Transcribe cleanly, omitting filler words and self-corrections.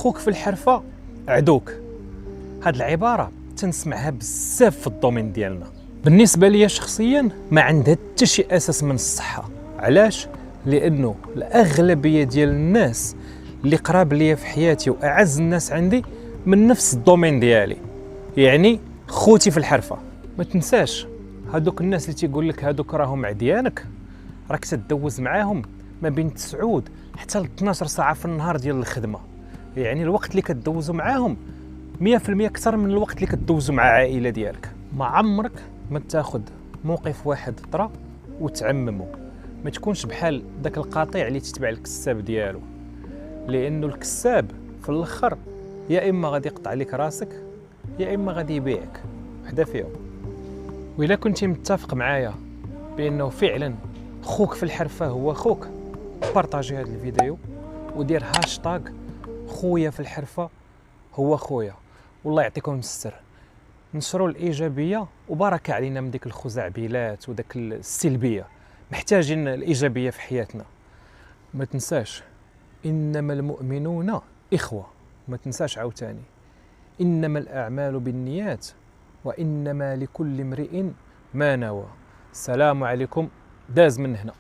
خوك في الحرفه عدوك. هاد العباره تنسمعها بزاف في الدومين ديالنا. بالنسبه ليا شخصيا ما عندها حتى شي اساس من الصحه. علاش؟ لانه الاغلبيه ديال الناس اللي قراب ليا في حياتي واعز الناس عندي من نفس الدومين ديالي، يعني خوتي في الحرفه. ما تنساش هادوك الناس اللي تيقول لك هادوك راهم عديانك، راك تدوز معاهم ما بين 9 حتى ل 12 ساعه في النهار ديال الخدمه، يعني الوقت اللي كدوزو معاهم 100% اكثر من الوقت اللي كدوزو مع عائله ديالك. ما عمرك ما تاخذ موقف واحد طرا وتعممه، ما تكونش بحال داك القطيع اللي تتبع الكساب ديالو، لانه الكساب في الاخر يا اما غادي يقطع لك راسك يا اما غادي يبيعك، وحده فيهم. وإلا كنتي متفق معايا بانه فعلا خوك في الحرفه هو خوك، بارطاجي هذا الفيديو ودير هاشتاغ خويا في الحرفه هو خويا، والله يعطيكم السر. نشروا الايجابيه وبركه علينا من ديك الخزعبلات وداك السلبيه، محتاجين الايجابيه في حياتنا. ما تنساش انما المؤمنون اخوه، ما تنساش عاوتاني انما الاعمال بالنيات وانما لكل امرئ ما نوى. السلام عليكم، داز من هنا.